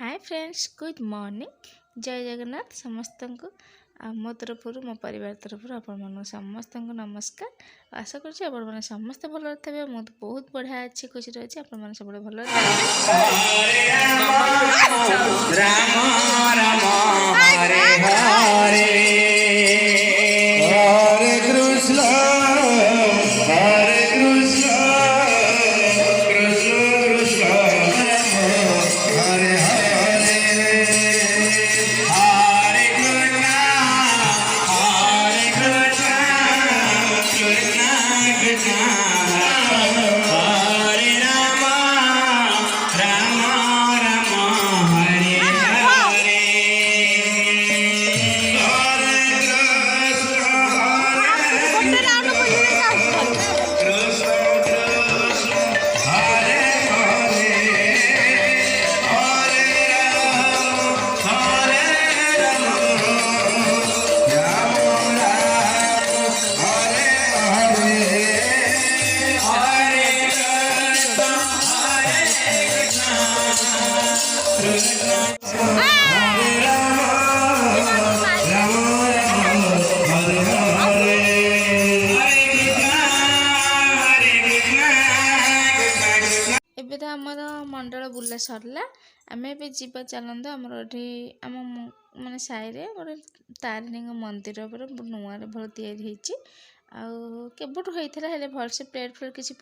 Hi friends good morning जय जगन्नाथ समस्त को मो तरफ मो परिवार तरफ आपण समस्त को नमस्कार। आशा कर समस्त भल थे मुझे तो बहुत बढ़िया अच्छी खुशी अच्छे आप सब भल मंडल बुला सरला आम ए जीवा चलते आमर ये आम मानने साइरे गोटे तारिणी मंदिर पर नुआ भल तैयारी केबुठ होता है भलसे प्लेट फ्लेट किसी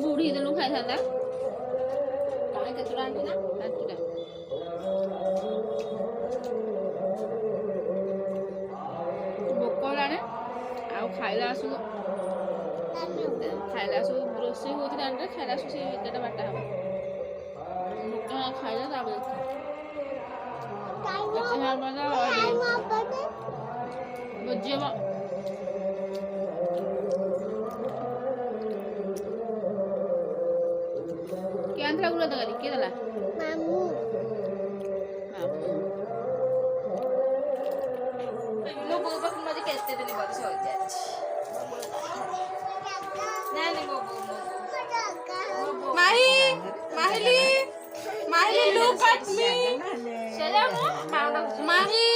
बुढ़ी दिन खाई था भोक है खाइला आसु रोसे हो खाइला आसु से बाटा हम खाइला क्या गुला तकारी किए देला मामू लो बो बक मजे केते दिन बाद से हो जाए ना नहीं बो माही माहिली माहिली लुक एट मी चला माही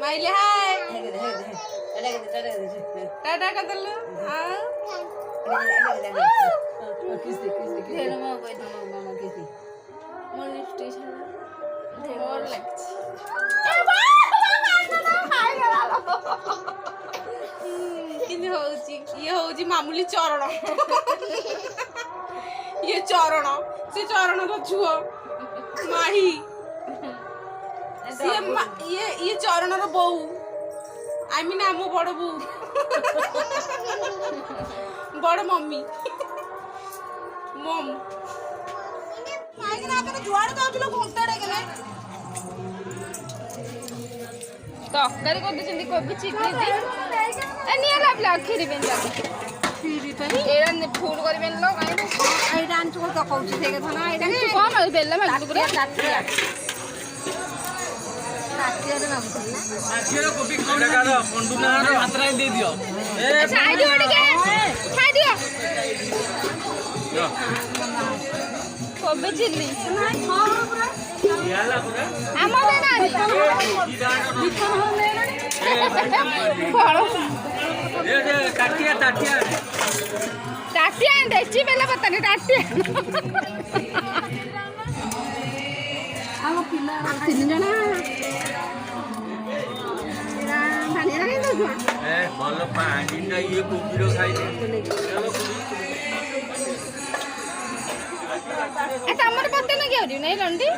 माहिली हाय टाटा कर दलो हां किस दे धेर म गई मामा किस दे मोर लिपस्टिक मोर लगछ किन होउची ये होउची मामूली चरण ये चरण से चरण रो छुओ माही ये चरण रो बहू आई मीन आमो बड़ बहू बड़ मम्मी मम जुआड़ जाऊँ घंटाटे के तरकारी कर दे कोबी चिकनी नहीं लाभ खीरी बेन फुल कर लो कहीं डांस को तो कहूँ से कौन बेला कोबी चिल्ली टाटिया देखी बेला पता नहीं टाटिया तीन जना तमर पत्ते ना क्या नहीं लंडी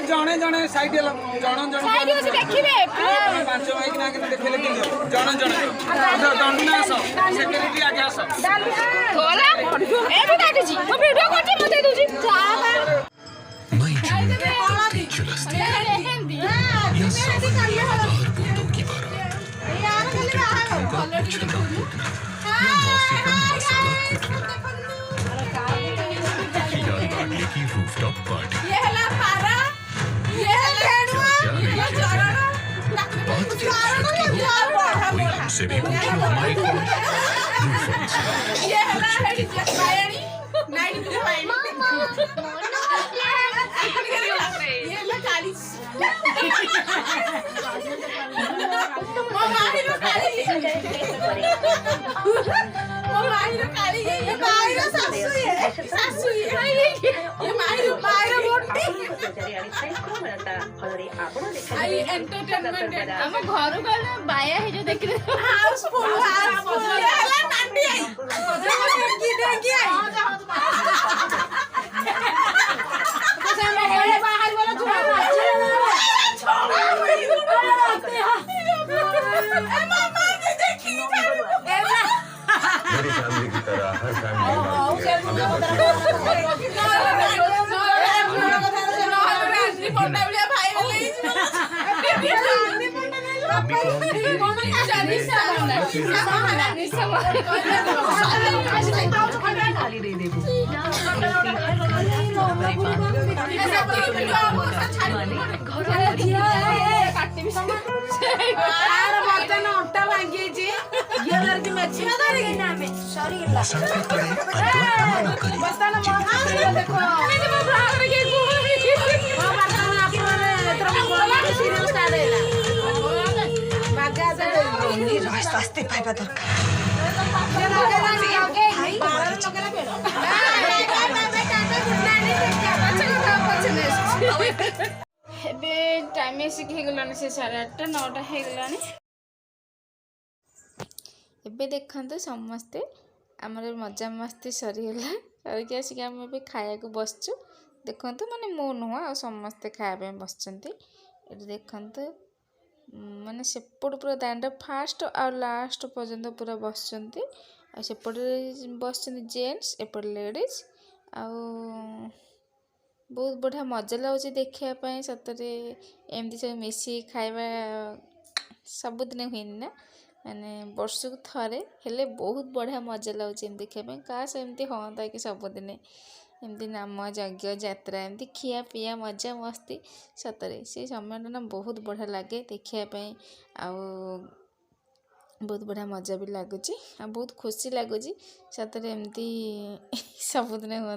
जणे जणे साइड जण जण साइड से देखिबे पांच भाई कि ना कि देखले कि जण जण दंडना आसो सेक्रेटरी आगे आसो होला ए भी काटी जी मैं वीडियो करते मते दूजी जा मई जून चलस्ती या सावन हज़ार बूंदों की बारात होगा उछलना कूदना या मौसीक़ा मसाला कूटना या बाटली की रूफटॉप पार्टी ये हला पारा ये भेड़वा ये चरण बात कोई हमसे भी पूछे हमारी ख्वाहिश ये हला हेडी जसायनी 92 ये हला 40 माहिरो काली काली ये माहिरो सासू ये माहिरो मोटी आई एंटरटेनमेंट हम घर गले बाया हे जो देखले हाउसफुल ये हला नांडी आई की देखी आई तो मैं गले बाहर बोला छोड़ा मामा ने देखी मेरी फैमिली की तरह हर फैमिली मौसम के तले स्वास्थ्य पाइबा दरकार टाइम गलानी से 8:30 9टा हो गलानी एबे देखते समस्ते आमर मजा मस्ती सरीगला सरिक आसिक आम ए खाया बसचु देखते माने मो नुह आ समस्ते खाया बसचंती ये देखते माने सेपट पूरा दांड फास्ट आ लास्ट पर्यंत पूरा बसचंती आ सेपटे बसचंती जेंट्स एपट लेडीज आ बहुत बढ़िया मजा लगुच देखापी सतरे एमती सब मिसी खाଇବା सबुदिन हुए ना माने वर्ष को थरे हेले बहुत बढ़िया मजा लगुच देखापी काश एमती हाँ कि सबुदिन एमती नाम यज्ञ यात्रा एमती खिया पिया मजा मस्ती सतरे से समयटा ना बहुत बढ़िया लगे देखापी आ बहुत बढ़िया मजा भी लगुच आ बहुत खुशी लगुच सतरे एमती सबुदिन हुआ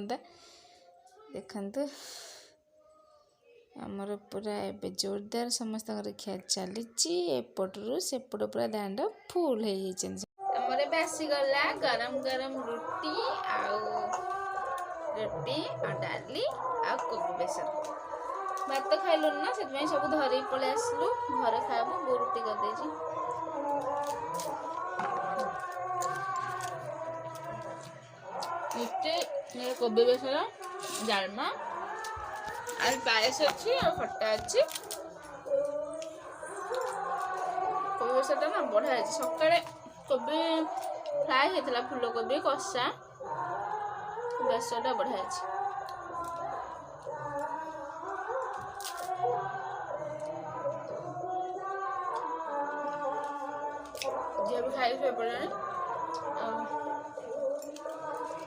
देखते आमर पूरा एबे जोरदार समस्त खिया चली एपटू सेपट पूरा दांड फुल हो आमर एबे आसीगला गरम गरम रोटी आ डाली आ कोबी बेसन भात खाइलु ना से सब धरी पलि आसलु घरे खाइबु बो रोटी कर देजी ये कोबी बेसन डालमा आज पायस अच्छी और खट्टा अच्छी कोबी बेसन ना बढ़िया है सकाଳେ कोबी फ्राए होता फुलकोबी कषा बेसरटा बढ़िया है। झील भी खाई पे पड़े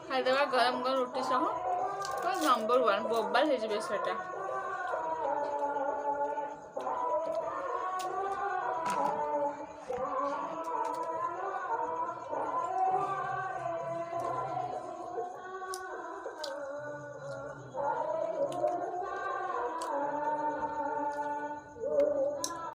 खाईदेवा गरम गरम रोटी सह नंबर 1 बबाल हो बेसरटा।